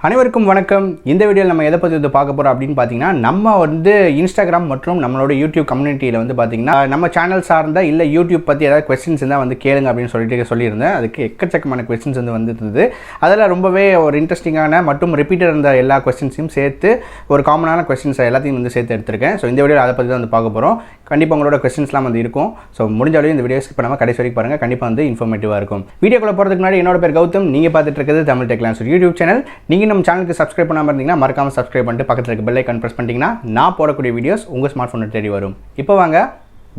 அனைவருக்கும் வணக்கம். இந்த வீடியோவில் நம்ம எதை பற்றி பார்க்க போகிறோம் அப்படின்னு பார்த்தீங்கன்னா, நம்ம வந்து இன்ஸ்டாகிராம் மற்றும் நம்மளோட யூடியூப் கம்யூனிட்டியில் வந்து பார்த்தீங்கன்னா, நம்ம சேனல் சார்ந்த இல்லை யூடியூப் பற்றி ஏதாவது கொஸ்டின்ஸ் இருந்தால் வந்து கேளுங்க அப்படின்னு சொல்லியிருந்தேன். அதுக்கு எக்கச்சக்கமான கொஸ்டின்ஸ் வந்து வந்துருந்தது. அதில் ரொம்பவே ஒரு இன்ட்ரெஸ்டிங்கான மற்றும் ரிப்பீட்டட் இருந்த எல்லா கொஸ்டின்ஸையும் சேர்த்து ஒரு காமனான கொஸ்டின்ஸை எல்லாத்தையும் வந்து சேர்த்து எடுத்திருக்கேன். ஸோ இந்த வீடியோவில் அதை பற்றி தான் வந்து பார்க்க போகிறோம். கண்டிப்பாக உங்களோட கொஸ்டின்ஸ்லாம் வந்து இருக்கும். ஸோ முடிஞ்சாலும் இந்த வீடியோ ஸ்கிப் பண்ணாமல் கடைசி வரைக்கும் பாருங்கள். கண்டிப்பாக வந்து இன்ஃபர்மேட்டிவாக இருக்கும். வீடியோக்குள்ள போகிறதுக்கு முன்னாடி என்னோட பேர் கௌதம். நீங்கள் பார்த்துட்டு இருக்கிறது தமிழ் டெக்லான்சர் யூடியூப் சேனல். நீங்கள் நம்ம சேனலுக்கு சப்ஸ்கிரைப் பண்ணாமல் இருந்தீங்கன்னா மறக்காமல் சப்ஸ்கிரைப் பண்ணிட்டு பக்கத்தில் இருக்க பெல் ஐகான் பிரஸ் பண்ணிட்டீங்கன்னா நான் போடக்கூடிய வீடியோஸ் உங்கள் ஸ்மார்ட் ஃபோனை தேடி வரும். இப்போ வாங்க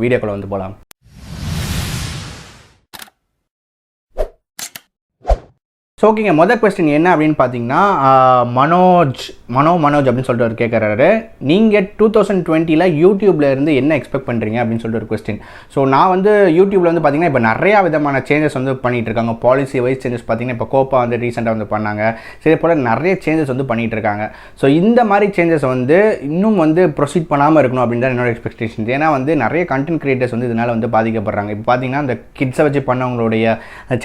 வீடியோக்குள்ள வந்து போகலாம். ஸோ ஓகேங்க, மொதல் கொஸ்டின் என்ன அப்படின்னு பார்த்தீங்கன்னா, மனோஜ் அப்படின்னு சொல்லிட்டு ஒரு கேட்குறாரு. நீங்கள் 2020 யூடியூப்ல இருந்து என்ன எக்ஸ்பெக்ட் பண்ணுறீங்க அப்படின்னு சொல்லிட்டு ஒரு கொஸ்டின். ஸோ நான் வந்து யூடியூப்ல வந்து பார்த்தீங்கன்னா இப்போ நிறையா விதமான சேஞ்சஸ் வந்து பண்ணிகிட்டு இருக்காங்க. பாலிசி வைஸ் சேஞ்சஸ் பார்த்தீங்கன்னா இப்போ கோப்பா வந்து ரீசெண்டாக வந்து பண்ணாங்க. சரி போல் நிறைய சேஞ்சஸ் வந்து பண்ணிகிட்டு இருக்காங்க. ஸோ இந்த மாதிரி சேஞ்சஸ் வந்து இன்னும் வந்து ப்ரொசீட் பண்ணாமல் இருக்கணும் அப்படின்னு தான் என்னோட எக்ஸ்பெக்டேஷன். ஏன்னா வந்து நிறைய கண்டென்ட் கிரியேட்டர்ஸ் வந்து இதனால் வந்து பாதிக்கப்படுறாங்க. இப்போ பார்த்தீங்கன்னா இந்த கிட்ஸை வச்சு பண்ணவங்களுடைய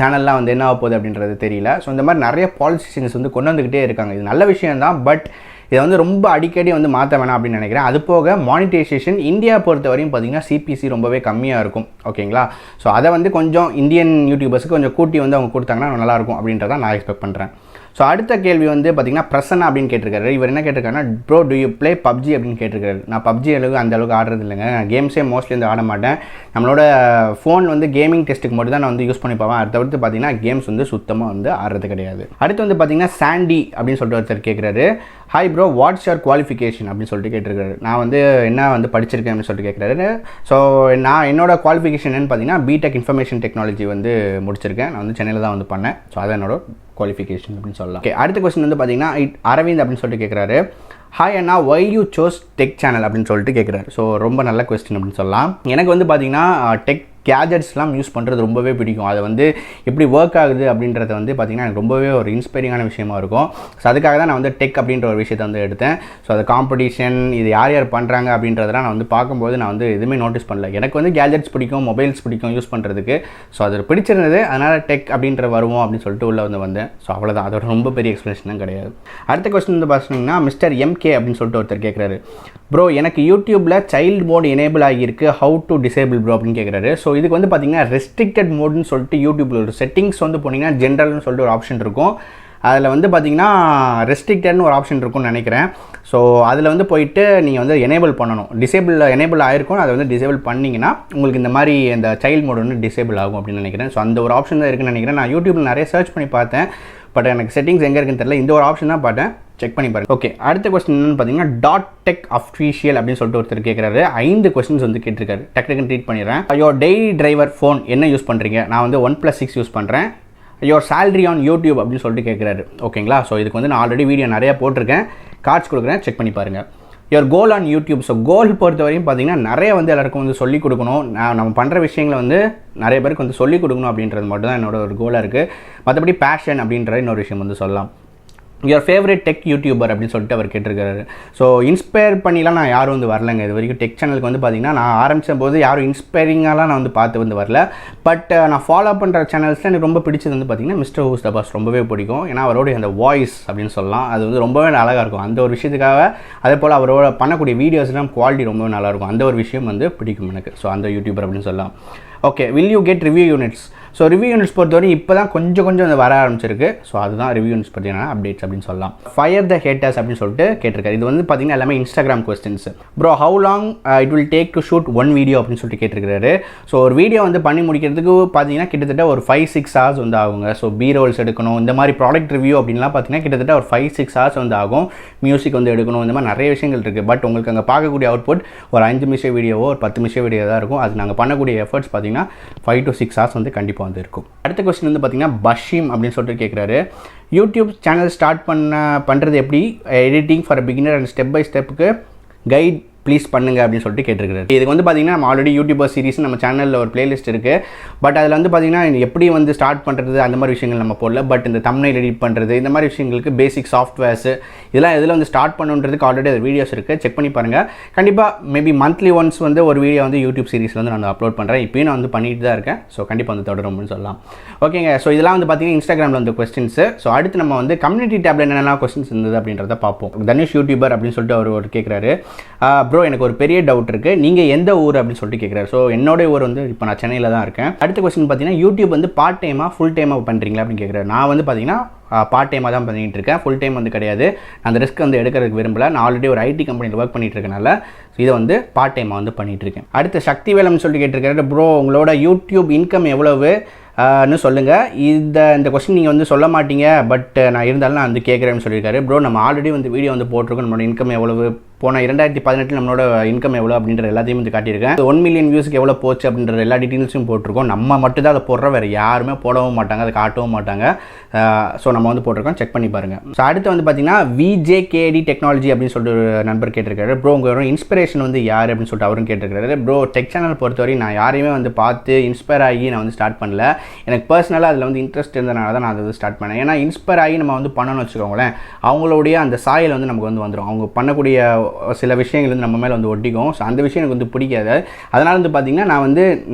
சேனல்லாம் வந்து என்ன ஆக போகுது அப்படின்றது தெரியல. ஸோ இந்த மாதிரி நிறைய பாலிசி சேஞ்சஸ் வந்து கொண்டு வந்துக்கிட்டே இருக்காங்க. இது நல்ல விஷயம் தான், பட் இதை வந்து ரொம்ப அடிக்கடி வந்து மாற்ற வேணாம் அப்படின்னு நினைக்கிறேன். அது போக மானிட்டைசேஷன் இந்தியா பொறுத்த வரையும் பார்த்தீங்கன்னா சிபிசி ரொம்பவே கம்மியாக இருக்கும். ஓகேங்களா? ஸோ அதை வந்து கொஞ்சம் இந்தியன் யூடியூபர்ஸுக்கு கொஞ்சம் கூட்டி வந்து அவங்க கொடுத்தாங்கன்னா நல்லாயிருக்கும் அப்படின்றத நான் எக்ஸ்பெக்ட் பண்ணுறேன். ஸோ அடுத்த கேள்வி வந்து பார்த்தீங்கன்னா பிரசன்னா அப்படின்னு கேட்டிருக்காரு. இவர் என்ன கேட்டிருக்காருன்னா, bro do you play PUBG அப்படின்னு கேட்டிருக்காரு. நான் பப்ஜி அந்த அளவுக்கு ஆடுறது இல்லைங்க. நான் கேம்ஸே மோஸ்ட்லி வந்து ஆட மாட்டேன். நம்மளோட ஃபோன் வந்து கேமிங் டெஸ்ட்டுக்கு மட்டும் தான் நான் வந்து யூஸ் பண்ணி போவேன். அதை தவிர்த்து பார்த்தீங்கன்னா கேம்ஸ் வந்து சுத்தமாக வந்து ஆடுறது கிடையாது. அடுத்து வந்து பார்த்தீங்கன்னா சாண்டி அப்படின்னு சொல்லிட்டு ஒருத்தர் கேட்குறாரு. Hi bro, what's your qualification அப்படின்னு சொல்லிட்டு கேட்டிருக்காரு. நான் வந்து என்ன வந்து படிச்சிருக்கேன் அப்படின்னு சொல்லிட்டு கேட்குறாரு. ஸோ நான் என்னோட குவாலிஃபிகேஷன் என்னன்னு பார்த்தீங்கன்னா பிடெக் இன்ஃபர்மேஷன் டெக்னாலஜி வந்து முடிச்சிருக்கேன். நான் வந்து சென்னையில் தான் வந்து பண்ணேன். ஸோ அதை என்னோட குவாலிஃபிகேஷன் அப்படின்னு சொல்லலாம். ஓகே, அடுத்த கொஸ்டின் வந்து பார்த்தீங்கன்னா அரவிந்த் அப்படின்னு சொல்லிட்டு கேட்குறாரு. Hi Anna, why you sous tech channel அப்படின்னு சொல்லிட்டு கேட்குறாரு. ஸோ ரொம்ப நல்ல கொஸ்டின் அப்படின்னு சொல்லலாம். எனக்கு வந்து பார்த்தீங்கன்னா டெக் கேஜெட்ஸ்லாம் யூஸ் பண்ணுறது ரொம்பவே பிடிக்கும். அது வந்து எப்படி ஒர்க் ஆகுது அப்படின்றத வந்து பார்த்திங்கன்னா எனக்கு ரொம்பவே ஒரு இன்ஸ்பைரிங்கான விஷயமா இருக்கும். ஸோ அதுக்காக தான் நான் வந்து டெக் அப்படின்ற ஒரு விஷயத்தை வந்து எடுத்தேன். ஸோ அது காம்படிஷன் இது யார் பண்ணுறாங்க அப்படின்றதெல்லாம் நான் வந்து பார்க்கும்போது நான் வந்து எதுவுமே நோட்டீஸ் பண்ணல. எனக்கு வந்து கேஜெட்ஸ் பிடிக்கும், மொபைல்ஸ் பிடிக்கும் யூஸ் பண்ணுறதுக்கு. ஸோ அது பிடிச்சிருந்தது, அதனால் டெக் அப்படின்ற வருவோம் அப்படின்னு சொல்லிட்டு உள்ளே வந்து வந்தேன். ஸோ அவ்வளோதான், அதோட ரொம்ப பெரிய எக்ஸ்பிளேஷன் கிடையாது. அடுத்த கொஸ்டின் வந்து பார்த்தீங்கன்னா மிஸ்டர் எம்கே அப்படின்னு சொல்லிட்டு ஒருத்தர் கேட்குறாரு. ப்ரோ எனக்கு யூடியூப்பில் சைல்டு மோட் எனேபிள் ஆகியிருக்கு, ஹவு டு டிசேபிள் ப்ரோ அப்படின்னு கேட்குறாரு. ஸோ இதுக்கு வந்து பார்த்தீங்கன்னா ரெஸ்ட்ரிக்டட் மோட்னு சொல்லிட்டு யூடியூப்பில் ஒரு செட்டிங்ஸ் வந்து போனீங்கன்னா ஜென்ரல்னு சொல்லிட்டு ஒரு ஆப்ஷன் இருக்கும். அதில் வந்து பார்த்தீங்கன்னா ரெஸ்ட்ரிக்டட்னு ஒரு ஆப்ஷன் இருக்கும்னு நினைக்கிறேன். ஸோ அதில் வந்து போயிட்டு நீங்கள் வந்து எனேபிள் பண்ணணும். எனேபிள் ஆகிருக்கும், அதை வந்து டிசேபிள் பண்ணிங்கன்னா உங்களுக்கு இந்த மாதிரி இந்த சைல்டு மோட் வந்து டிசேபிள் ஆகும் அப்படின்னு நினைக்கிறேன். ஸோ அந்த ஒரு ஆப்ஷன் தான் இருக்குன்னு நினைக்கிறேன். நான் யூடியூப்பில் நிறைய சர்ச் பண்ணி பார்த்தேன், பட் எனக்கு செட்டிங்ஸ் எங்கே இருக்குன்னு தெரியல. இந்த ஒரு ஆப்ஷன் தான் பார்த்தேன், செக் பண்ணி பாருங்க. ஓகே, அடுத்த கொஸ்டின் என்னன்னு பார்த்தீங்கன்னா .tech official அப்படின்னு சொல்லிட்டு ஒருத்தர் கேட்குறாரு. 5 கொஸ்டின்ஸ் வந்து கேட்டிருக்காரு. டக்குன்னு ட்ரீட் பண்ணிடுறேன். யோர் டெய்லி டிரைவர் ஃபோன் என்ன யூஸ் பண்ணுறீங்க? நான் வந்து OnePlus 6 யூஸ் பண்ணுறேன். யோர் சேலரி ஆன் யூடியூப் அப்படின்னு சொல்லிட்டு கேட்குறாரு. ஓகேங்களா? ஸோ இதுக்கு வந்து நான் ஆல்ரெடி வீடியோ நிறையா போட்டிருக்கேன், கார்ட்ஸ் கொடுக்குறேன், செக் பண்ணி பாருங்கள். Your goal on YouTube. So goal பொறுத்த வரையும் பார்த்தீங்கன்னா நிறைய வந்து எல்லாருக்கும் வந்து சொல்லிக் கொடுக்கணும். நம்ம பண்ணுற விஷயங்களை வந்து நிறைய பேருக்கு வந்து சொல்லிக் கொடுக்கணும் அப்படின்றது மட்டும் தான் என்னோட ஒரு கோலாக இருக்குது. மற்றபடி பேஷன் அப்படின்ற இன்னொரு விஷயம் வந்து சொல்லலாம். யுவர் ஃபேவரட் டெக் யூடியூபர் அப்படின்னு சொல்லிட்டு அவர் கேட்டிருக்காரு. ஸோ இன்ஸ்பயர் பண்ணிலாம் நான் யாரும் வந்து வரலைங்க இது வரைக்கும். டெக் சேனலுக்கு வந்து பார்த்திங்கன்னா நான் ஆரம்பித்த போது யாரும் இன்ஸ்பைரிங்காலாம் நான் வந்து பார்த்து வந்து வரல. பட் நான் ஃபாலோ பண்ணுற சேனல்ஸில் எனக்கு ரொம்ப பிடிச்சது வந்து பார்த்திங்கன்னா மிஸ்டர் ஹூஸ் த பாஸ் ரொம்பவே பிடிக்கும். ஏன்னா அவரோடைய அந்த வாய்ஸ் அப்படின்னு சொல்லலாம், அது வந்து ரொம்பவே அழகாக இருக்கும். அந்த ஒரு விஷயத்துக்காக அதே போல் அவரோட பண்ணக்கூடிய வீடியோஸ்லாம் குவாலிட்டி ரொம்பவே நல்லாயிருக்கும். அந்த ஒரு விஷயம் வந்து பிடிக்கும் எனக்கு. ஸோ அந்த யூடியூபர் அப்படின்னு சொல்லலாம். Okay, will you get review units? So review units பொறுத்தவரைக்கும் இப்போ தான் கொஞ்சம் வந்து வர ஆரம்பிச்சிருக்கு. ஸோ அதுதான் ரிவ்யூ யூனிட்ஸ் பற்றின அப்டேட்ஸ் அப்படின்னு சொல்லலாம். ஃபயர் த ஹேட்டர்ஸ் அப்படின்னு சொல்லிட்டு கேட்டிருக்காரு. இது வந்து பார்த்தீங்கன்னா எல்லாமே Instagram questions. Bro how long it will take to shoot one video அப்படின்னு சொல்லிட்டு கேட்டிருக்காரு. ஸோ ஒரு வீடியோ வந்து பண்ணி முடிக்கிறதுக்கு பார்த்தீங்கன்னா கிட்டத்தட்ட ஒரு 5-6 hours வந்து ஆகுங்க. ஸோ பி ரோல்ஸ் எடுக்கணும், இந்த மாதிரி ப்ராடக்ட் ரிவ்யூ அப்படின்லாம் பார்த்தீங்கன்னா கிட்டத்தட்ட ஒரு 5-6 hours வந்து ஆகும். மியூசிக் வந்து எடுக்கணும், இந்த மாதிரி நிறைய விஷயங்கள் இருக்குது. பட் உங்களுக்கு அங்கே பார்க்கக்கூடிய அவுட்புட் ஒரு 5 நிமிஷம் வீடியோவோ ஒரு 10 நிமிஷம் வீடியோ தான் இருக்கும். அது நாங்கள் பண்ணக்கூடிய எஃபர்ட்ஸ் பார்த்தீங்கன்னா 5 to 6 hours வந்து கண்டிப்பாக வந்து இருக்கும். அடுத்த கொஸ்டின் வந்து பார்த்தீங்கன்னா பஷீம் அப்படின்னு சொல்லிட்டு கேட்குறாரு. யூடியூப் சேனல் ஸ்டார்ட் பண்ணுறது எப்படி, editing for beginner and step by ஸ்டெப்புக்கு கைட் ப்ளீஸ் பண்ணுங்க அப்படின்னு சொல்லிட்டு கேட்டிருக்காரு. இதுக்கு வந்து பார்த்தீங்கன்னா நம்ம ஆல்ரெடி யூடியூபர் சீரிஸ் நம்ம சேனலில் ஒரு பிளேலிஸ்ட் இருக்குது. பட் அதில் வந்து பார்த்தீங்கன்னா எப்படி வந்து ஸ்டார்ட் பண்ணுறது அந்த மாதிரி விஷயங்கள் நம்ம போடல. பட் இந்த தம்ப்நெயில் எடிட் பண்ணுறது இந்த மாதிரி விஷயங்களுக்கு பேசிக் சாஃப்ட்வேர்ஸ் இதெல்லாம் இதில் வந்து ஸ்டார்ட் பண்ணுன்றதுக்கு ஆல்ரெடி அது வீடியோஸ் இருக்குது, செக் பண்ணி பாருங்கள். கண்டிப்பாக மேபி மந்த்லி ஒன்ஸ் வந்து ஒரு வீடியோ வந்து யூடியூப் சீரிஸில் வந்து நான் அப்லோட் பண்ணுறேன். இப்போயும் நான் வந்து பண்ணிட்டு தான் இருக்கேன். ஸோ கண்டிப்பாக வந்து தொடரும்னு சொல்லலாம். ஓகேங்க. ஸோ இதெல்லாம் வந்து பார்த்தீங்கன்னா இன்ஸ்டாகிராமில் வந்து கொஸ்டின்ஸு. ஸோ அடுத்து நம்ம வந்து கம்யூனிட்டி டேப்ல என்னென்ன கொஸ்டின்ஸ் இருந்தது அப்படின்றத பார்ப்போம். தனுஷ் யூடியூபர் அப்படின்னு சொல்லிட்டு அவர் கேட்குறாரு, ப்ரோ எனக்கு ஒரு பெரிய டவுட் இருக்குது, நீங்கள் எந்த ஊர் அப்படின்னு சொல்லிட்டு கேட்குறாரு. ஸோ என்னோட ஊர் வந்து இப்போ நான் சென்னையில் தான் இருக்கேன். அடுத்த கொஸ்டின் பார்த்தீங்கன்னா யூடியூப் வந்து பார்ட் டைமாக ஃபுல் டைமாக பண்ணுறீங்களா அப்படின்னு கேட்குறாரு. நான் வந்து பார்த்தீங்கன்னா பார்ட் டைமாக தான் பண்ணிகிட்டு இருக்கேன், ஃபுல் டைம் வந்து கிடையாது. அந்த ரிஸ்க் வந்து எடுக்கிறதுக்கு விரும்பல. நான் ஆல்ரெடி ஒரு ஐடி கம்பெனியில் ஒர்க் பண்ணிட்டு இருக்கனால இதை வந்து பார்ட் டைமாக வந்து பண்ணிகிட்டு இருக்கேன். அடுத்து சக்தி வேலம்னு சொல்லிட்டு கேட்டிருக்காரு, ப்ரோ உங்களோட யூடியூப் இன்கம் எவ்வளவு சொல்லுங்கள். இந்த கொஸ்டின் நீங்கள் வந்து சொல்ல மாட்டீங்க, பட் நான் இருந்தாலும் நான் வந்து கேட்குறேன்னு சொல்லியிருக்காரு. ப்ரோ நம்ம ஆல்ரெடி வந்து வீடியோ வந்து போட்டிருக்கோம், நம்மளோட இன்கம் எவ்வளவு போன 2018 நம்மளோட இன்கம் எவ்வளோ அப்படின்ற எல்லாத்தையும் வந்து காட்டியிருக்கேன். 1 மில்லியன் வியூஸ்க்கு எவ்வளோ போச்சு அப்படின்ற எல்லா டீட்டெயில்ஸும் போட்டிருக்கோம். நம்ம மட்டும் தான் அதை போடுறோம், வேறு யாருமே போடவும் மாட்டாங்க, அதை காட்டவும் மாட்டாங்க. ஸோ நம்ம வந்து போட்டிருக்கோம், செக் பண்ணி பாருங்கள். ஸோ அடுத்து வந்து பார்த்தீங்கன்னா விஜேகேடி டெக்னாலஜி அப்படின்னு சொல்லிட்டு ஒரு நண்பர் கேட்டிருக்காரு, ப்ரோ உங்களோட இன்ஸ்பிரேஷன் வந்து யார் அப்படின்னு சொல்லிட்டு அவரும் கேட்டிருக்காரு. ப்ரோ டெக் சேனல் பொறுத்தவரை நான் யாரையுமே வந்து பார்த்து இன்ஸ்பயர் ஆகி நான் வந்து ஸ்டார்ட் பண்ணல. எனக்கு பர்சனலாக அதில் வந்து இன்ட்ரெஸ்ட் இருந்தனால தான் நான் அதை வந்து ஸ்டார்ட் பண்ணேன். ஏன்னா இன்ஸ்பயர் ஆகி நம்ம வந்து பண்ணணும்னு வச்சுக்கோங்களேன், அவங்களுடைய அந்த சாயல் வந்து நமக்கு வந்து வந்துடும். அவங்க பண்ணக்கூடிய சில விஷயங்கள் வந்து நம்ம மேலே வந்து ஒட்டிக்கும். ஸோ அந்த விஷயம் எனக்கு வந்து பிடிக்காது. அதனால் வந்து பார்த்திங்கன்னா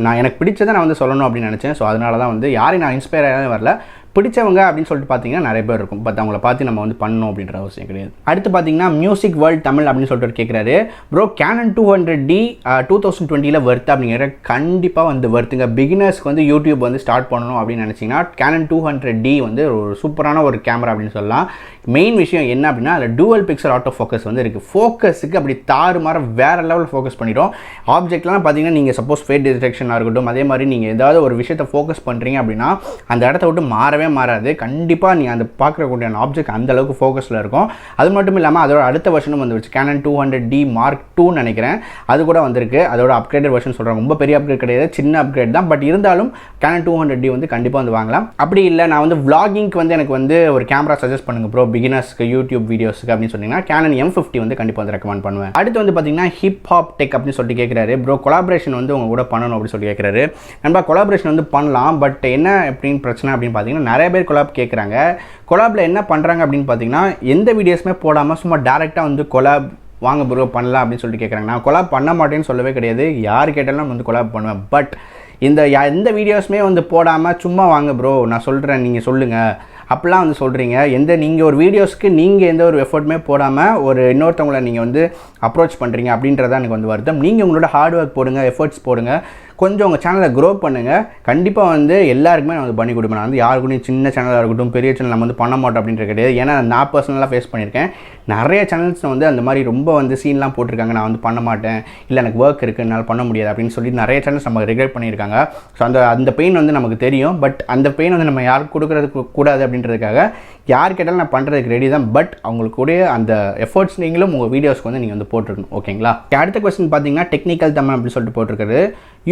நான் எனக்கு பிடிச்சதை நான் வந்து சொல்லணும் அப்படின்னு நினச்சேன். ஸோ அதனால தான் வந்து யாரையும் நான் இன்ஸ்பயர் ஆகவே வரல. பிடிச்சவங்க அப்படின்னு சொல்லிட்டு பார்த்தீங்கன்னா நிறைய பேர் இருக்கும், பட் அவங்கள பார்த்து நம்ம வந்து பண்ணணும் அப்படின்ற அவசியம் கிடையாது. அடுத்து பார்த்தீங்கன்னா மியூசிக் வேர்ல்ட் தமிழ் அப்படின்னு சொல்லிட்டு கேட்குறாரு, ப்ரோ கேனன் 200D 2020 வர்த்து அப்படிங்கிற கண்டிப்பாக வந்து வர்த்துங்க. பிகினர்ஸ்க்கு வந்து யூடியூப் வந்து ஸ்டார்ட் பண்ணணும் அப்படின்னு நினச்சிங்கன்னா கேனன் 200D வந்து ஒரு சூப்பரான ஒரு கேமரா அப்படின்னு சொல்லலாம். மெயின் விஷயம் என்ன அப்படின்னா அதில் டூவல் பிக்சல் ஆட்டோ ஃபோக்கஸ் வந்து இருக்குது. ஃபோக்கஸுக்கு அப்படி தாறுமாற வேறு லெவல் ஃபோக்கஸ் பண்ணிடும். ஆப்ஜெக்ட்லாம் பார்த்தீங்கன்னா நீங்கள் சப்போஸ் ஃபேஸ் டிடெக்ஷனாக இருக்கட்டும், அதே மாதிரி நீங்கள் ஏதாவது ஒரு விஷயத்தை ஃபோக்கஸ் பண்ணுறீங்க அப்படின்னா அந்த இடத்த விட்டு மாறவே மாறாது. கண்டிப்பாக நீங்கள் அந்த பார்க்கக்கூடிய ஆப்ஜெக்ட் அந்த அளவுக்கு ஃபோக்கஸில் இருக்கும். அது மட்டும் இல்லாமல் அதோட அடுத்த வெர்ஷனும் வந்துருச்சு, கேனன் 200D Mark II நினைக்கிறேன், அது கூட வந்திருக்கு. அதோட அப்கிரேடட் வெர்ஷன் சொல்கிறாங்க, ரொம்ப பெரிய அப்கிரேட் கிடையாது, சின்ன அப்கிரேட் தான். பட் இருந்தாலும் கேனன் 200D வந்து கண்டிப்பாக வந்து வாங்கலாம். அப்படி இல்லை நான் வந்து vloggingக்கு வந்து எனக்கு வந்து ஒரு கேமரா சஜஸ்ட் பண்ணுங்க ப்ரோ பிகினர்ஸ்க்கு யூடியூப் வீடியோஸ்க்கு அப்படின்னு சொன்னீங்கன்னா கேனன் M50 வந்து கண்டிப்பாக வந்து ரெக்கமெண்ட் பண்ணுவேன். அடுத்து வந்து பார்த்தீங்கன்னா ஹிப் ஹாப் டெக் அப்படின்னு சொல்லிட்டு கேட்குறாரு, ப்ரோ கொலாபரேஷன் வந்து உங்க கூட பண்ணணும் அப்படின்னு சொல்லி கேட்குறாரு. நம்ம கொலாபரேஷன் வந்து பண்ணலாம், பட் என்ன அப்படின்னு பிரச்சனை அப்படின்னு பார்த்தீங்கன்னா நிறைய பேர் கொலாப் கேட்குறாங்க. கொலாபில் என்ன பண்ணுறாங்க அப்படின்னு பார்த்தீங்கன்னா எந்த வீடியோஸுமே போடாமல் சும்மா டேரெக்டாக வந்து கொலாப் வாங்க ப்ரோ பண்ணலாம் அப்படின்னு சொல்லிட்டு கேட்குறாங்க. நான் கொலாப் பண்ண மாட்டேன்னு சொல்லவே கிடையாது, யார் கேட்டாலும் நான் வந்து கொலாப் பண்ணுவேன். பட் எந்த வீடியோஸுமே வந்து போடாமல் சும்மா வாங்க ப்ரோ நான் சொல்கிறேன் நீங்கள் சொல்லுங்கள் அப்படிலாம் வந்து சொல்கிறீங்க. நீங்கள் ஒரு வீடியோஸ்க்கு நீங்கள் எந்த ஒரு எஃபர்ட்டுமே போடாமல் ஒரு இன்னொருத்தவங்களை நீங்கள் வந்து அப்ரோச் பண்ணுறீங்க அப்படின்றதான் எனக்கு வந்து வருத்தம். நீங்கள் உங்களோட ஹார்ட் ஒர்க் போடுங்க, எஃபர்ட்ஸ் போடுங்க, கொஞ்சம் உங்கள் சேனலை க்ரோ பண்ணுங்கள். கண்டிப்பாக வந்து எல்லாருக்குமே நான் வந்து பண்ணி கொடுப்பேன். நான் வந்து யாருக்கும் சின்ன சேனலாக இருக்கட்டும் பெரிய சேனல் நம்ம வந்து பண்ண மாட்டோம் அப்படின்றது கிடையாது. ஏன்னா நான் பர்சனலாக ஃபேஸ் பண்ணியிருக்கேன். நிறைய சேனல்ஸ் வந்து அந்த மாதிரி ரொம்ப வந்து சீன்லாம் போட்டிருக்காங்க, நான் வந்து பண்ண மாட்டேன், இல்லை எனக்கு ஒர்க் இருக்குது என்னால் பண்ண முடியாது அப்படின்னு சொல்லி நிறைய சேனல்ஸ் நம்ம ரெகுலேட் பண்ணியிருக்காங்க. ஸோ அந்த பெயின் வந்து நமக்கு தெரியும். பட் அந்த பெயின் வந்து நம்ம யாருக்கு கொடுக்குறதுக்கு கூடாது அப்படின்றதுக்காக யார் கேட்டாலும் நான் பண்ணுறதுக்கு ரெடி தான். பட் அவங்களுக்குடைய அந்த எஃபர்ட்ஸ் நீங்களும் உங்கள் வீடியோஸ்க்கு வந்து நீங்கள் வந்து போட்டுருக்கணும். ஓகேங்களா? அடுத்த கொஸ்டின் பார்த்தீங்கன்னா டெக்னிக்கல் தமிழ் அப்படின்னு சொல்லிட்டு போட்டிருக்காரு,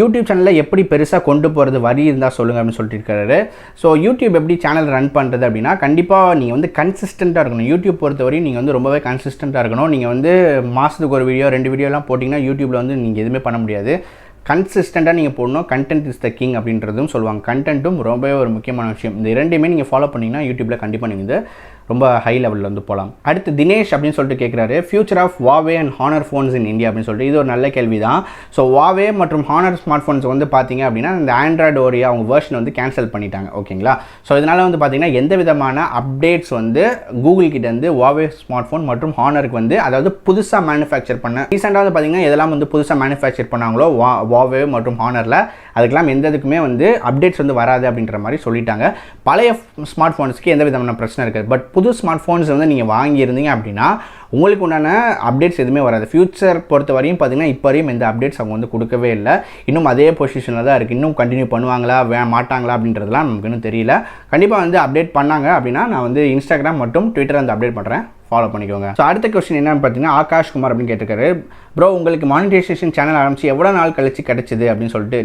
யூடியூப் சேனலில் எப்படி பெருசாக கொண்டு போகிறது வரி இருந்தால் சொல்லுங்கள் அப்படின்னு சொல்லிட்டு இருக்காரு. ஸோ யூடியூப் எப்படி சேனல் ரன் பண்ணுறது அப்படின்னா கண்டிப்பாக நீங்கள் வந்து கன்சிஸ்டண்ட்டாக இருக்கணும். யூடியூப் பொறுத்தவரையும் நீங்கள் வந்து ரொம்பவே கன்சிஸ்டண்ட்டாக இருக்கணும். நீங்கள் வந்து மாதத்துக்கு ஒரு வீடியோ 2 வீடியோலாம் போட்டிங்கன்னா யூடியூப்பில் வந்து நீங்கள் எதுவுமே பண்ண முடியாது. கன்சிஸ்டண்ட்டாக நீங்கள் போடணும். கண்டென்ட் இஸ் த கிங் அப்படின்றதும் சொல்லுவாங்க. கண்டென்ட்டும் ரொம்பவே ஒரு முக்கியமான விஷயம். இந்த ரெண்டையுமே நீங்கள் ஃபாலோ பண்ணிங்கன்னா யூடியூப்பில் கண்டிப்பாக நீங்கள் வந்து ரொம்ப ஹை லெவலில் வந்து போகலாம். அடுத்து தினேஷ் அப்படின்னு சொல்லிட்டு கேட்குறாரு, future of Huawei and Honor phones in India அப்படின்னு சொல்லிட்டு. இது ஒரு நல்ல கேள்வி தான். ஸோ வாவே மற்றும் ஹானர் ஸ்மார்ட் ஃபோன்ஸ் வந்து பார்த்தீங்க அப்படின்னா இந்த ஆண்ட்ராய்டு ஓரியா அவங்க வெர்ஷன் வந்து கேன்சல் பண்ணிட்டாங்க. ஓகேங்களா? ஸோ இதனால் வந்து பார்த்தீங்கன்னா எந்த விதமான அப்டேட்ஸ் வந்து கூகுள் கிட்டேருந்து வாவே ஸ்மார்ட் ஃபோன் மற்றும் ஹானருக்கு வந்து அதாவது புதுசாக மேனுஃபேக்சர் பண்ண ரீசெண்டாக வந்து பார்த்தீங்கன்னா எதெல்லாம் வந்து புதுசாக மேனுஃபேக்சர் பண்ணாங்களோ வாவே மற்றும் ஹானரில் அதுக்கெல்லாம் எந்த இதுக்குமே வந்து அப்டேட்ஸ் வந்து வராது அப்படின்ற மாதிரி சொல்லிட்டாங்க. பழைய ஸ்மார்ட் ஃபோன்ஸ்க்கு எந்த விதமான பிரச்சனை இருக்காது. பட் புது ஸ்மார்ட் ஃபோன்ஸ் வந்து நீங்கள் வாங்கியிருந்தீங்க அப்படின்னா உங்களுக்கு உண்டான அப்டேட்ஸ் எதுவுமே வராது. ஃபியூச்சர் பொறுத்த வரையும் பார்த்தீங்கன்னா இப்போ வரையும் எந்த அப்டேட்ஸ் அவங்க வந்து கொடுக்கவே இல்லை. இன்னும் அதே பொசிஷனில் தான் இருக்குது. இன்னும் கண்டினியூ பண்ணுவாங்களா மாட்டாங்களா அப்படின்றதுலாம் நமக்கு இன்னும் தெரியல. கண்டிப்பாக வந்து அப்டேட் பண்ணாங்க அப்படின்னா நான் வந்து இன்ஸ்டாகிராம் மற்றும் ட்விட்டர் வந்து அப்டேட் பண்ணுறேன், ஃபாலோ பண்ணிக்கோங்க. ஸோ அடுத்த கொஸ்டின் என்னன்னு பார்த்தீங்கன்னா ஆகாஷ் குமார் அப்படின்னு கேட்டிருக்காரு, ப்ரோ உங்களுக்கு மானிட்டைசேஷன் சேனல் ஆரம்பிச்சு எவ்வளோ நாள் கழிச்சு கிடச்சிது அப்படின்னு சொல்லிட்டு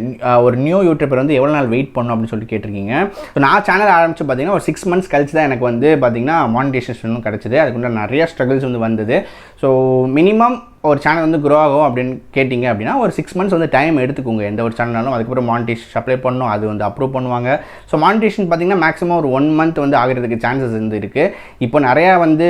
ஒரு நியூ யூடியூபர் வந்து எவ்வளோ நாள் வெயிட் பண்ணணும் அப்படின்னு சொல்லிட்டு கேட்டிருக்கீங்க. ஸோ நான் சேனல் ஆரம்பிச்சு பார்த்தீங்கன்னா ஒரு 6 months கழிச்சு தான் எனக்கு வந்து பார்த்தீங்கன்னா மானிட்டைசேஷனும் கிடச்சிது. அதுக்குள்ள நிறைய ஸ்ட்ரகிள்ஸ் வந்து வந்தது. ஸோ மினிமம் ஒரு சேனல் வந்து க்ரோ ஆகும் அப்படின்னு கேட்டிங்க அப்படின்னா ஒரு 6 months வந்து டைம் எடுத்துக்கோங்க எந்த ஒரு சேனல்னாலும். அதுக்கப்புறம் மானிட்டேஷன் அப்ளை பண்ணணும், அது வந்து அப்ரூவ் பண்ணுவாங்க. ஸோ மானிட்டேஷன் பார்த்தீங்கன்னா மேக்ஸிமம் ஒரு 1 month வந்து ஆகிறதுக்கு சான்சஸ் வந்து இருக்குது. இப்போ நிறையா வந்து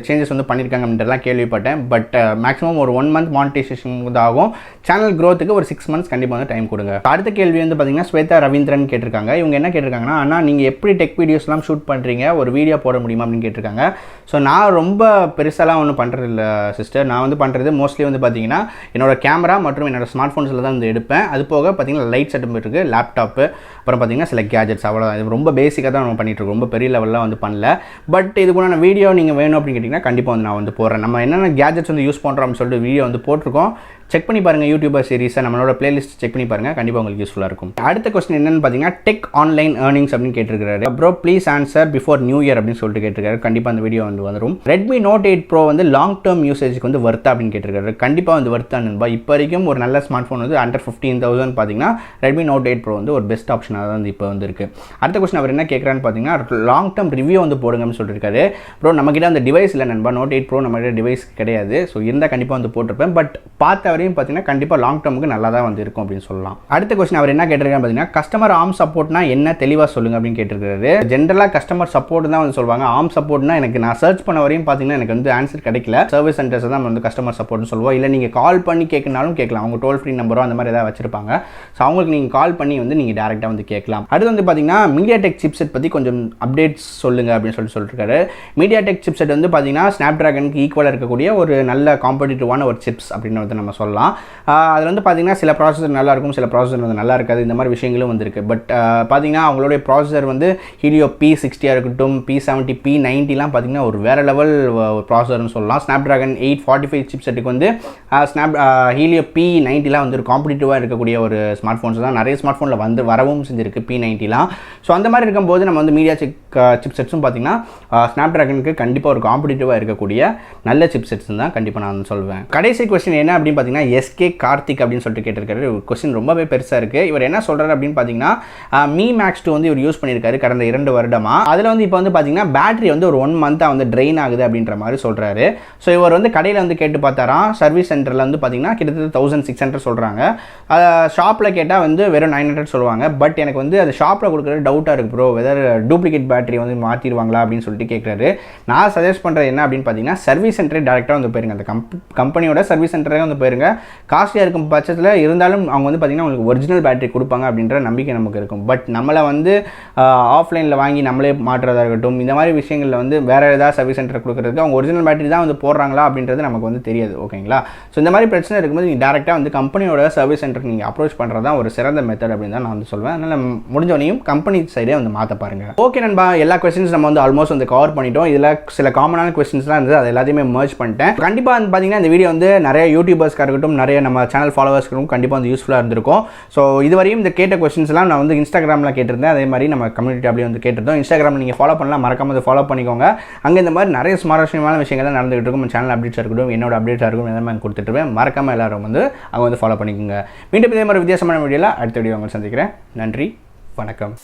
சேஞ்சஸ் வந்து பண்ணியிருக்காங்க அப்படின்றலாம் கேள்விப்பட்டேன். பட் மேக்ஸிமம் ஒரு 1 month மானிட்டேஷன் வந்து ஆகும். சேனல் க்ரோத்துக்கு ஒரு 6 months கண்டிப்பாக வந்து டைம் கொடுங்க. அடுத்த கேள்வி வந்து பார்த்தீங்கன்னா ஸ்வேதா ரவீந்திரன் கேட்டிருக்காங்க. இவங்க என்ன கேட்டிருக்காங்கன்னா, அண்ணா நீங்கள் எப்படி டெக் வீடியோஸ்லாம் ஷூட் பண்ணுறீங்க, ஒரு வீடியோ போட முடியுமா அப்படின்னு கேட்டிருக்காங்க. ஸோ நான் ரொம்ப பெருசாலாம் ஒன்றும் பண்ணுறது இல்லை சிஸ்டர். நான் வந்து பண்ணுறது மோஸ்ட்லி வந்து பார்த்தீங்கன்னா என்னோட கேமரா மற்றும் என்னோட ஸ்மார்ட் ஃபோன்ஸில் தான் வந்து எடுப்பேன். அது போக பார்த்தீங்கன்னா லைட் செட்டப் இருக்குது, லேப்டாப்பு, அப்புறம் பார்த்தீங்கன்னா சில கேஜெட்ஸ், அவ்வளோதான். இது ரொம்ப பேசிக்காக தான் நம்ம பண்ணிகிட்ருக்கோம், ரொம்ப பெரிய லெவலில் வந்து பண்ணல. பட் இதுக்குள்ள வீடியோ நீங்கள் வேணும் அப்படின்னு கேட்டிங்கன்னா கண்டிப்பாக வந்து நான் வந்து போடுறேன். நம்ம என்னென்ன கேஜெட்ஸ் வந்து யூஸ் பண்ணுறோம் அப்படின்னு சொல்லிட்டு வீடியோ வந்து போட்டிருக்கோம். செக் பண்ணி பாருங்கள் யூடியூபர் சீரிஸை, நம்மளோட பிளேலிஸ்ட் செக் பண்ணி பாருங்கள், கண்டிப்பாக உங்களுக்கு யூஸ்ஃபுல்லாக இருக்கும். அடுத்த கொஸ்டின் என்னென்னு பார்த்தீங்கன்னா டெக் ஆன்லைன் ஏர்னிங்ஸ் அப்படின்னு கேட்டிருக்காரு. Bro please answer before new year அப்படின்னு சொல்லிட்டு கேட்டிருக்காரு. கண்டிப்பாக அந்த வீடியோ வந்து வரும். ரெட்மி நோட் 8 ப்ரோ வந்து லாங் டேர்ம் யூசேஜுக்கு வந்து வர்த்தா அப்படின்னு கேட்டிருக்காரு. கண்டிப்பாக வந்து வர்த்தா நண்பா. இப்போ வரைக்கும் ஒரு நல்ல ஸ்மார்ட் ஃபோன் வந்து அண்டர் 15,000 பார்த்தீங்கன்னா ரெட்மி நோட் 8 ப்ரோ வந்து ஒரு பெஸ்ட் ஆப்ஷனாக தான் வந்து இப்போ வந்து இருக்குது. அடுத்த கொஸ்டின் அவர் என்ன கேட்குறான்னு பார்த்தீங்கன்னா லாங் டேர்ம் ரிவ்யூ வந்து போடுங்கன்னு சொல்லியிருக்காரு. ப்ரோ நம்மகிட்ட அந்த டிவைஸ் இல்லை நண்பா, நோட் 8 ப்ரோ நம்மகிட்ட டிவைஸ் கிடையாது. ஸோ இருந்தால் கண்டிப்பாக வந்து போட்டிருப்பேன். பட் பார்த்த வரையும் பார்த்தீங்கன்னா கண்டிப்பாக லாங் டேர்முக்கு நல்லா தான் வந்து இருக்கும் அப்படின்னு சொல்லலாம். அடுத்த கொஸ்டின் அவர் என்ன கேட்டிருக்காரு பார்த்தீங்கன்னா கஸ்டமர் ஆர்ம் சப்போர்ட்னா என்ன தெளிவாக சொல்லுங்க அப்படின்னு கேட்டிருக்காரு. ஜென்ரலாக கஸ்டமர் சப்போர்ட் தான் வந்து சொல்லுவாங்க. ஆர்ம் சப்போர்ட்னா எனக்கு நான் சர்ச் பண்ண வரையும் பார்த்தீங்கன்னா எனக்கு வந்து ஆன்சர் கிடைக்கல. சர்வீஸ் சென்டர்ஸ் தான் வந்து கஸ்டமர் சப்போர்ட்னு சொல்லுவோம். இல்லை நீங்கள் கால் பண்ணி கேட்கனாலும் கேட்கலாம். அவங்க டோல் ஃப்ரீ நம்பரோ அந்த மாதிரி ஏதாவது வச்சிருப்பாங்க. ஸோ அவங்களுக்கு நீங்கள் கால் பண்ணி வந்து நீங்கள் டேரெக்டாக வந்து கேட்கலாம். அடுத்து வந்து பார்த்தீங்கன்னா மீடியாடெக் சிப்செட் பற்றி கொஞ்சம் அப்டேட்ஸ் சொல்லுங்க அப்படின்னு சொல்லியிருக்காரு. மீடியாடெக் சிப்செட் வந்து பார்த்தீங்கன்னா ஸ்னாப் டிராகனுக்கு ஈக்குவலாக இருக்கக்கூடிய ஒரு நல்ல காம்படிட்டிவான ஒரு சிப்ஸ் அப்படின்னு வந்து நம்ம சொல்லலாம். அதில் வந்து பார்த்தீங்கன்னா சில ப்ராசஸர் நல்லா இருக்கும், சில ப்ராசஸர் வந்து நல்லா இருக்காது. இந்த மாதிரி விஷயங்களும் வந்துருக்கு. பட் பார்த்தீங்கன்னா அவங்களுடைய ப்ராசஸர் வந்து ஹீலியோ P60 இருக்கட்டும், P70, P90லாம் பார்த்தீங்கன்னா ஒரு வேறு லெவல் ப்ராசஸர்னு சொல்லலாம். ஸ்னாப் டிராகன் 845 சிப்செட்டுக்கு வந்து ஹீலியோ P90லாம் வந்து ஒரு காம்படிட்டிவாக இருக்கக்கூடிய ஒரு ஸ்மார்ட் ஃபோன்ஸ் தான். நிறைய ஸ்மார்ட் ஃபோனில் வந்து வரவும் செஞ்சிருக்கு P90லாம். ஸோ அந்த மாதிரி இருக்கும்போது நம்ம வந்து மீடியா சிப்செட்ஸும் பார்த்தீங்கன்னா ஸ்னாப் டிராகனுக்கு கண்டிப்பாக ஒரு காம்படிட்டிவாக இருக்கக்கூடிய நல்ல சிப்செட்ஸ் தான் கண்டிப்பாக நான் சொல்வேன். கடைசி கொஸ்டின் என்ன அப்படின்னு பார்த்தீங்கன்னா எஸ்கே கார்த்திக் அப்படின்னு சொல்லிட்டு கேட்டிருக்காரு. கொஸ்டின் ரொம்பவே பெருசாக இருக்குது. இவர் என்ன சொல்கிறார் அப்படின்னு பார்த்தீங்கன்னா Mi Max 2 வந்து இவர் யூஸ் பண்ணியிருக்காரு கடந்த 2 வருடமாக. அதில் வந்து இப்போ வந்து பார்த்தீங்கன்னா பேட்டரி வந்து ஒரு 1 month வந்து ட்ரெயின் ஆகுது அப்படின்ற மாதிரி சொல்கிறாரு. ஸோ இவர் வந்து கடையில் வந்து கேட்டு பார்த்தாராம். சர்வீஸ் சென்டரில் வந்து பார்த்தீங்கன்னா கிட்டத்தட்ட 1600 சொல்கிறாங்க. ஷாப்பில் கேட்டால் வந்து வெறும் 900 சொல்லுவாங்க. பட் எனக்கு வந்து அது ஷாப்பில் கொடுக்குறது டவுட்டாக இருக்குது ப்ரோ, வெதர் டூப்ளிகேட் பேட்டரி வந்து மாற்றிடுவாங்களா அப்படின்னு சொல்லிட்டு கேட்குறாரு. நான் சஜஸ்ட் பண்ணுறது என்ன அப்படின்னு பார்த்தீங்கன்னா சர்வீஸ் சென்டரே டேரெக்டாக வந்து போயிருங்க. அந்த கம்பெனியோட சர்வீஸ் சென்டரே வந்து போயிருங்க. காஸ்ட்லியாக இருக்கும் பட்சத்தில் இருந்தாலும் அவங்க வந்து பார்த்தீங்கன்னா உங்களுக்கு ஒரிஜினல் பேட்டரி கொடுப்பாங்க அப்படின்ற நம்பிக்கை நமக்கு இருக்கும். பட் நம்மளை வந்து ஆஃப்லைனில் வாங்கி நம்மளே மாற்றுறதா இருக்கட்டும், இந்த மாதிரி விஷயங்களில் வந்து வேறு ஏதாவது சர்வீஸ் சென்டர் கொடுக்குறதுக்கு அவங்க ஒரிஜினல் பேட்டரி தான் வந்து போடுறாங்களா அப்படின்றது நமக்கு வந்து தெரியாது. ஓகேங்களா? ஸோ இந்த மாதிரி பிரச்சனை இருக்கும்போது நீங்கள் டேரெக்டாக வந்து கம்பெனியோட சர்வீஸ் சென்டருக்கு நீங்கள் அப்ரோச் பண்ணுறது தான் ஒரு சிறந்த மெத்தட் அப்படின்னு தான் நான் வந்து சொல்வேன். அதனால் முடிஞ்சவனையும் கம்பெனி சைடே வந்து மாற்ற பாருங்கள். ஓகே நண்பா, எல்லா கொஸ்டின்ஸ் நம்ம வந்து ஆல்மோஸ்ட் வந்து கவர் பண்ணிட்டோம். இதில் சில காமனான கொஸ்டின்ஸ்லாம் இருந்தது, அது எல்லாத்தையுமே மர்ஜ் பண்ணிட்டேன். கண்டிப்பாக வந்து பார்த்தீங்கன்னா இந்த வீடியோ வந்து நிறைய யூடியூபர்ஸ்க்காக இருக்கட்டும், நிறைய நம்ம சேனல் ஃபாலோவர்ஸ்க்கும் கண்டிப்பாக வந்து யூஸ்ஃபுல்லாக இருந்திருக்கும். ஸோ இதுவரையும் இந்த கேட்ட கொஸ்டின்ஸ்லாம் நான் வந்து இன்ஸ்டாகிராமில் கேட்டிருந்தேன். அதே மாதிரி நம்ம கம்யூனிட்டி அப்படியே வந்து கேட்டிருந்தோம். இன்ஸ்டாகிராமில் நீங்கள் ஃபாலோ பண்ணலாம், மறக்காம அதை ஃபாலோ பண்ணிக்கோங்க. அங்கே இந்த மாதிரி நிறைய சுவாரஸ்யமான விஷயங்கள் நடந்துகிட்டு இருக்கும். சேனல் அப்டேட்ஸாக இருக்கட்டும், என்னோட அப்டேட்ஸாக இருக்கட்டும், எல்லாமே கொடுத்துட்டுருவேன். மறக்காமல் எல்லாரும் வந்து அங்கே வந்து ஃபாலோ பண்ணிக்கோங்க. மீண்டும் இதே மாதிரி வித்தியாசமான வீடியோவில் அடுத்த வீடியோ உங்களை சந்திக்கிறேன். நன்றி, வணக்கம்.